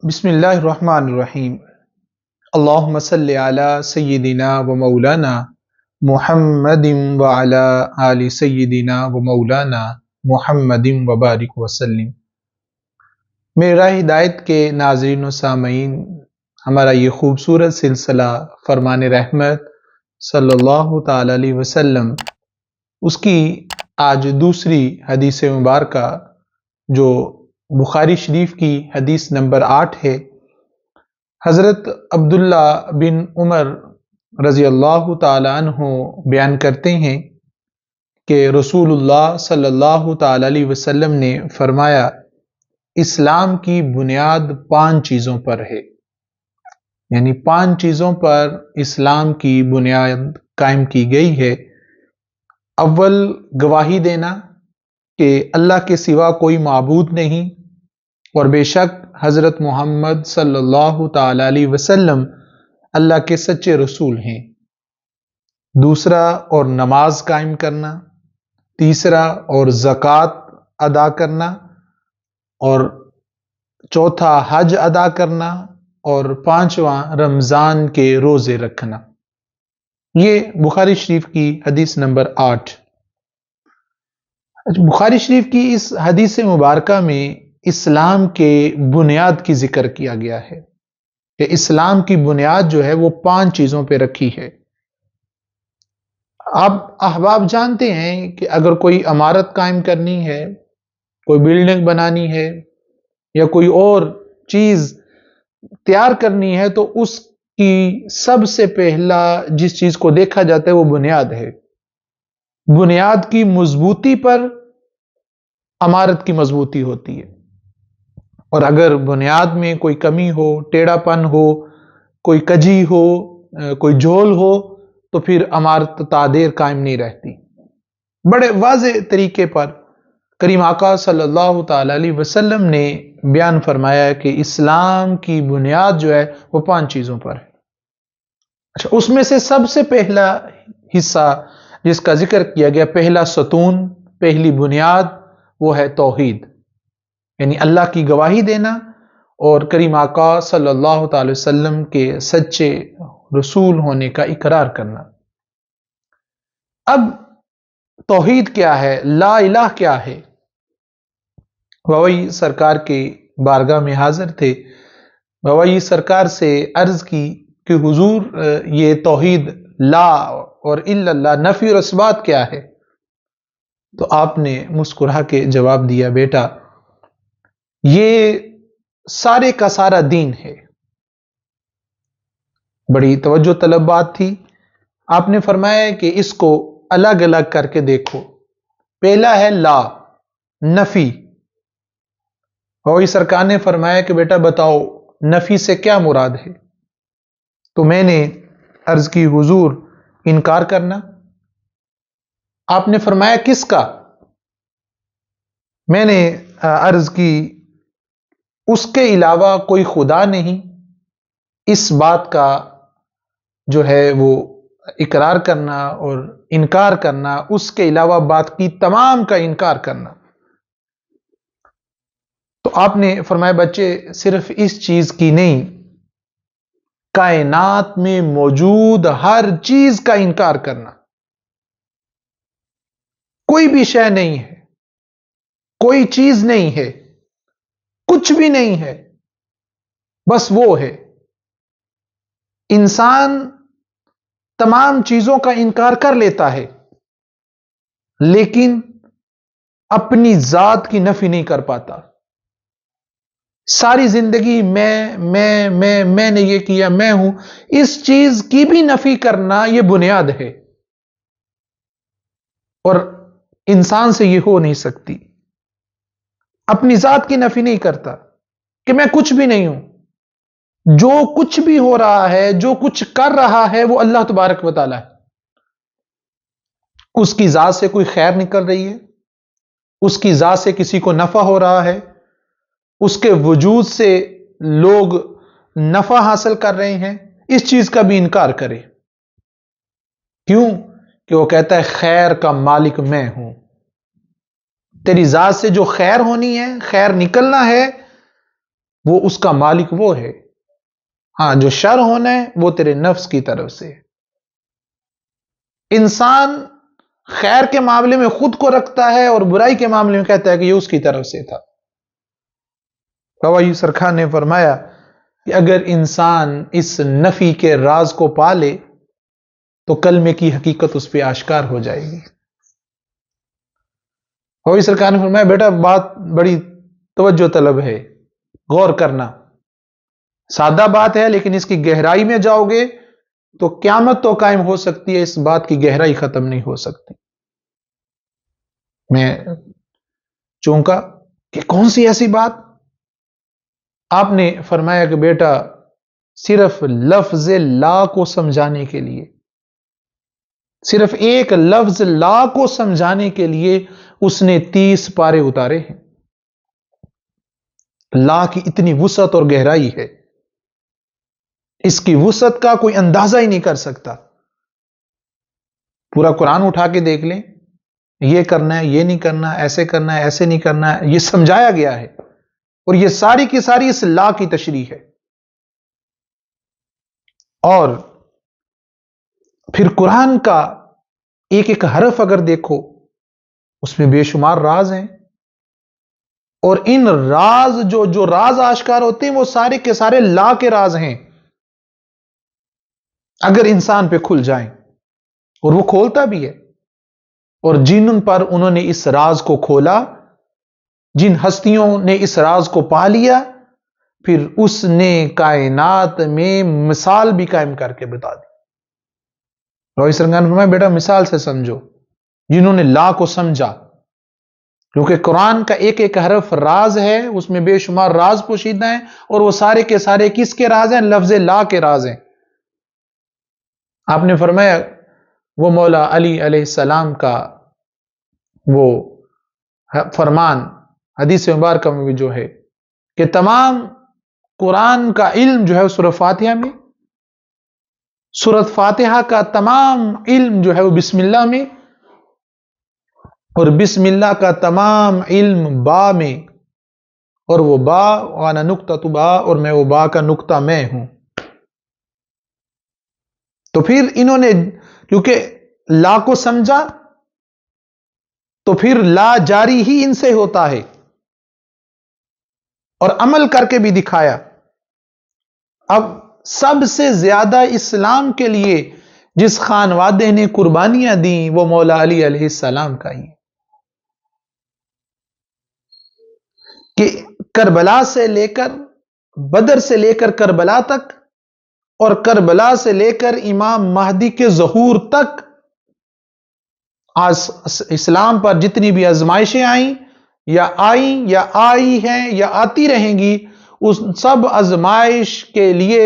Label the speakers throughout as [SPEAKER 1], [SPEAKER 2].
[SPEAKER 1] بسم اللہ الرحمن الرحیم۔ اللہم صلی علی سیدنا و مولانا محمد و علی آل سیدنا و مولانا محمد و بارک وسلم۔ میرے راہ ہدایت کے ناظرین و سامعین، ہمارا یہ خوبصورت سلسلہ فرمان رحمت صلی اللہ تعالی علیہ وسلم، اس کی آج دوسری حدیث مبارکہ جو بخاری شریف کی حدیث نمبر 8 ہے۔ حضرت عبداللہ بن عمر رضی اللہ تعالی عنہ بیان کرتے ہیں کہ رسول اللہ صلی اللہ تعالی علیہ وسلم نے فرمایا، اسلام کی بنیاد 5 چیزوں پر ہے، یعنی 5 چیزوں پر اسلام کی بنیاد قائم کی گئی ہے۔ اول، گواہی دینا کہ اللہ کے سوا کوئی معبود نہیں اور بے شک حضرت محمد صلی اللہ تعالی علیہ وسلم اللہ کے سچے رسول ہیں۔ دوسرا، اور نماز قائم کرنا۔ تیسرا، اور زکوٰۃ ادا کرنا۔ اور چوتھا، حج ادا کرنا۔ اور پانچواں، رمضان کے روزے رکھنا۔ یہ بخاری شریف کی حدیث نمبر 8۔ بخاری شریف کی اس حدیث مبارکہ میں اسلام کے بنیاد کی ذکر کیا گیا ہے کہ اسلام کی بنیاد جو ہے وہ 5 چیزوں پہ رکھی ہے۔ آپ احباب جانتے ہیں کہ اگر کوئی عمارت قائم کرنی ہے، کوئی بلڈنگ بنانی ہے یا کوئی اور چیز تیار کرنی ہے تو اس کی سب سے پہلا جس چیز کو دیکھا جاتا ہے وہ بنیاد ہے۔ بنیاد کی مضبوطی پر عمارت کی مضبوطی ہوتی ہے، اور اگر بنیاد میں کوئی کمی ہو، ٹیڑھا پن ہو، کوئی کجی ہو، کوئی جھول ہو تو پھر عمارت تعدیر قائم نہیں رہتی۔ بڑے واضح طریقے پر کریم آقا صلی اللہ تعالی علیہ وسلم نے بیان فرمایا ہے کہ اسلام کی بنیاد جو ہے وہ 5 چیزوں پر ہے۔ اچھا، اس میں سے سب سے پہلا حصہ جس کا ذکر کیا گیا، پہلا ستون، پہلی بنیاد، وہ ہے توحید، یعنی اللہ کی گواہی دینا اور کریم آقا صلی اللہ تعالی وسلم کے سچے رسول ہونے کا اقرار کرنا۔ اب توحید کیا ہے، لا الہ کیا ہے؟ وہی سرکار کے بارگاہ میں حاضر تھے، وہی سرکار سے عرض کی کہ حضور، یہ توحید لا اور الا اللہ، نفی اور اثبات کیا ہے؟ تو آپ نے مسکرا کے جواب دیا، بیٹا یہ سارے کا سارا دین ہے۔ بڑی توجہ طلب بات تھی۔ آپ نے فرمایا کہ اس کو الگ الگ کر کے دیکھو۔ پہلا ہے لا، نفی۔ وہی سرکار نے فرمایا کہ بیٹا بتاؤ نفی سے کیا مراد ہے؟ تو میں نے عرض کی، حضور انکار کرنا۔ آپ نے فرمایا کس کا؟ میں نے عرض کی، اس کے علاوہ کوئی خدا نہیں، اس بات کا جو ہے وہ اقرار کرنا اور انکار کرنا، اس کے علاوہ بات کی تمام کا انکار کرنا۔ تو آپ نے فرمایا بچے صرف اس چیز کی نہیں، کائنات میں موجود ہر چیز کا انکار کرنا۔ کوئی بھی شے نہیں ہے، کوئی چیز نہیں ہے، کچھ بھی نہیں ہے، بس وہ ہے۔ انسان تمام چیزوں کا انکار کر لیتا ہے لیکن اپنی ذات کی نفی نہیں کر پاتا۔ ساری زندگی میں نے یہ کیا، میں ہوں، اس چیز کی بھی نفی کرنا یہ بنیاد ہے، اور انسان سے یہ ہو نہیں سکتی۔ اپنی ذات کی نفی نہیں کرتا کہ میں کچھ بھی نہیں ہوں۔ جو کچھ بھی ہو رہا ہے، جو کچھ کر رہا ہے، وہ اللہ تبارک و تعالی ہے۔ اس کی ذات سے کوئی خیر نکل رہی ہے، اس کی ذات سے کسی کو نفع ہو رہا ہے، اس کے وجود سے لوگ نفع حاصل کر رہے ہیں، اس چیز کا بھی انکار کرے۔ کیوں؟ کہ وہ کہتا ہے خیر کا مالک میں ہوں۔ تیری ذات سے جو خیر ہونی ہے، خیر نکلنا ہے، وہ اس کا مالک وہ ہے. ہاں، جو شر ہونا ہے وہ تیرے نفس کی طرف سے. انسان خیر کے معاملے میں خود کو رکھتا ہے اور برائی کے معاملے میں کہتا ہے کہ یہ اس کی طرف سے تھا. بابا یوسف خان نے فرمایا کہ اگر انسان اس نفی کے راز کو پالے تو کلمے کی حقیقت اس پہ آشکار ہو جائے گی. بابا سرکار نے فرمایا بیٹا بات بڑی توجہ طلب ہے، غور کرنا. سادہ بات ہے لیکن اس کی گہرائی میں جاؤ گے تو قیامت تو قائم ہو سکتی ہے، اس بات کی گہرائی ختم نہیں ہو سکتی. میں چونکا کہ کون سی ایسی بات؟ آپ نے فرمایا کہ بیٹا صرف لفظ لا کو سمجھانے کے لیے، صرف ایک لفظ لا کو سمجھانے کے لیے اس نے 30 پارے اتارے ہیں. لا کی اتنی وسعت اور گہرائی ہے، اس کی وسعت کا کوئی اندازہ ہی نہیں کر سکتا. پورا قرآن اٹھا کے دیکھ لیں، یہ کرنا ہے، یہ نہیں کرنا، ایسے کرنا ہے، ایسے نہیں کرنا ہے، یہ سمجھایا گیا ہے. اور یہ ساری کی ساری اس لا کی تشریح ہے. اور پھر قرآن کا ایک ایک حرف اگر دیکھو اس میں بے شمار راز ہیں، اور ان راز جو راز آشکار ہوتے ہیں وہ سارے کے سارے لا کے راز ہیں. اگر انسان پہ کھل جائیں، اور وہ کھولتا بھی ہے. اور جن پر انہوں نے اس راز کو کھولا، جن ہستیوں نے اس راز کو پا لیا، پھر اس نے کائنات میں مثال بھی قائم کر کے بتا دی. روی سرنگان فرمایا بیٹا مثال سے سمجھو جنہوں نے لا کو سمجھا، کیونکہ قرآن کا ایک ایک حرف راز ہے، اس میں بے شمار راز پوشیدہ ہیں، اور وہ سارے کے سارے کس کے راز ہیں؟ لفظ لا کے راز ہیں. آپ نے فرمایا وہ مولا علی علیہ السلام کا وہ فرمان حدیث مبارکہ میں بھی جو ہے کہ تمام قرآن کا علم جو ہے سورۃ فاتحہ میں، سورۃ فاتحہ کا تمام علم جو ہے وہ بسم اللہ میں، اور بسم اللہ کا تمام علم با میں، اور وہ با وانا نقطہ با، اور میں وہ با کا نقطہ میں ہوں. تو پھر انہوں نے کیونکہ لا کو سمجھا تو پھر لا جاری ہی ان سے ہوتا ہے، اور عمل کر کے بھی دکھایا. اب سب سے زیادہ اسلام کے لیے جس خانوادے نے قربانیاں دیں وہ مولا علی علیہ السلام کا ہی، کہ کربلا سے لے کر بدر سے لے کر کربلا تک، اور کربلا سے لے کر امام مہدی کے ظہور تک اسلام پر جتنی بھی آزمائشیں آئیں یا آئی ہیں یا آتی رہیں گی، اس سب آزمائش کے لیے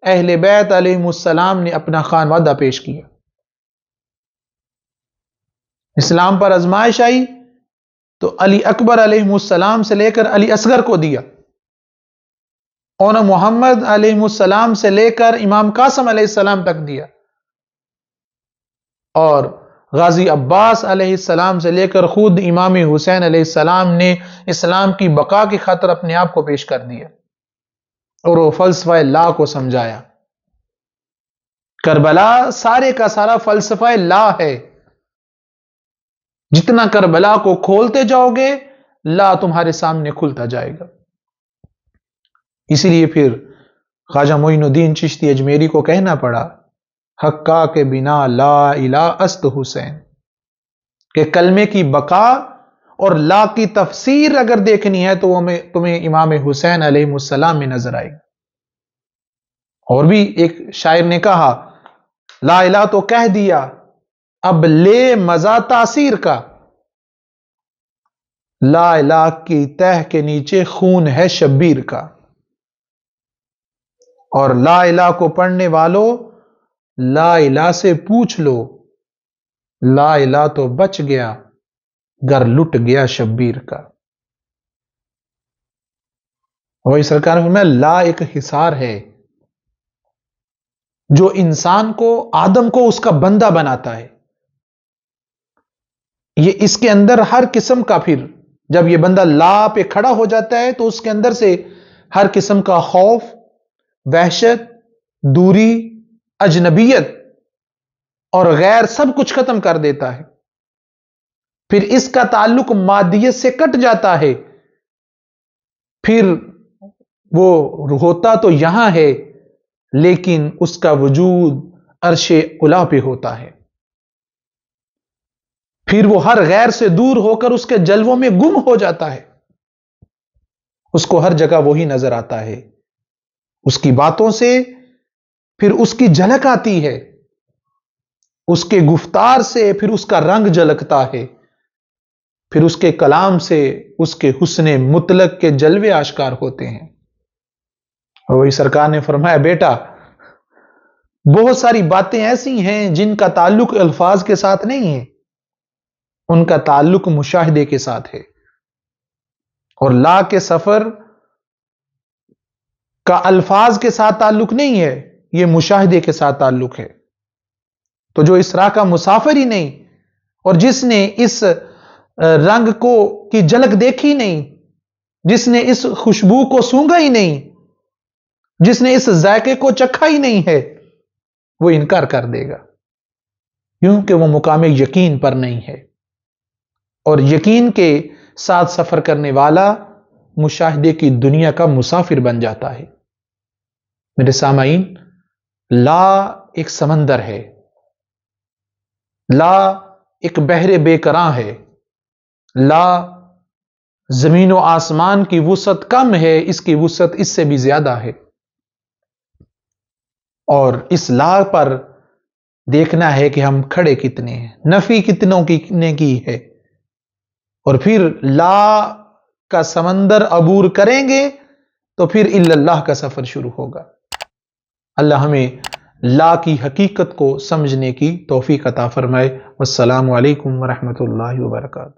[SPEAKER 1] اہل بیت علیہ السلام نے اپنا خانوادہ پیش کیا. اسلام پر آزمائش آئی تو علی اکبر علیہ السلام سے لے کر علی اصغر کو دیا، اور محمد علیہ السلام سے لے کر امام قاسم علیہ السلام تک دیا، اور غازی عباس علیہ السلام سے لے کر خود امام حسین علیہ السلام نے اسلام کی بقا کی خاطر اپنے آپ کو پیش کر دیا، اور وہ فلسفہ لا کو سمجھایا. کربلا سارے کا سارا فلسفہ لا ہے. جتنا کربلا کو کھولتے جاؤ گے لا تمہارے سامنے کھلتا جائے گا. اسی لیے پھر خواجہ معین الدین چشتی اجمیری کو کہنا پڑا حقا کے بنا لا الہ است حسین، کہ کلمے کی بقا اور لا کی تفسیر اگر دیکھنی ہے تو وہ تمہیں امام حسین علیہ السلام میں نظر آئے گی. اور بھی ایک شاعر نے کہا لا الہ تو کہہ دیا اب لے مزہ تاثیر کا، لا الہ کی تہ کے نیچے خون ہے شبیر کا. اور لا الہ کو پڑھنے والوں لا الہ سے پوچھ لو، لا الہ تو بچ گیا گر لٹ گیا شبیر کا. وہی سرکار میں لا ایک حصار ہے جو انسان کو، آدم کو اس کا بندہ بناتا ہے. یہ اس کے اندر ہر قسم کا، پھر جب یہ بندہ لا پہ کھڑا ہو جاتا ہے تو اس کے اندر سے ہر قسم کا خوف، وحشت، دوری، اجنبیت اور غیر سب کچھ ختم کر دیتا ہے۔ پھر اس کا تعلق مادیت سے کٹ جاتا ہے، پھر وہ ہوتا تو یہاں ہے لیکن اس کا وجود عرش علا پہ ہوتا ہے۔ پھر وہ ہر غیر سے دور ہو کر اس کے جلووں میں گم ہو جاتا ہے، اس کو ہر جگہ وہی نظر آتا ہے، اس کی باتوں سے پھر اس کی جھلک آتی ہے، اس کے گفتار سے پھر اس کا رنگ جھلکتا ہے، پھر اس کے کلام سے اس کے حسن مطلق کے جلوے آشکار ہوتے ہیں۔ اور وہی سرکار نے فرمایا، بیٹا بہت ساری باتیں ایسی ہیں جن کا تعلق الفاظ کے ساتھ نہیں ہے، ان کا تعلق مشاہدے کے ساتھ ہے، اور لا کے سفر کا الفاظ کے ساتھ تعلق نہیں ہے، یہ مشاہدے کے ساتھ تعلق ہے۔ تو جو اس راہ کا مسافر ہی نہیں، اور جس نے اس رنگ کو کی جھلک دیکھی نہیں، جس نے اس خوشبو کو سونگا ہی نہیں، جس نے اس ذائقے کو چکھا ہی نہیں ہے، وہ انکار کر دے گا، کیونکہ وہ مقام یقین پر نہیں ہے۔ اور یقین کے ساتھ سفر کرنے والا مشاہدے کی دنیا کا مسافر بن جاتا ہے۔ میرے سامعین، لا ایک سمندر ہے، لا ایک بحر بے کراں ہے، لا زمین و آسمان کی وسعت کم ہے، اس کی وسعت اس سے بھی زیادہ ہے، اور اس لا پر دیکھنا ہے کہ ہم کھڑے کتنے ہیں، نفی کتنوں نے کی ہے، اور پھر لا کا سمندر عبور کریں گے تو پھر اللہ کا سفر شروع ہوگا۔ اللہ ہمیں لا کی حقیقت کو سمجھنے کی توفیق عطا فرمائے۔ والسلام علیکم ورحمۃ اللہ وبرکاتہ۔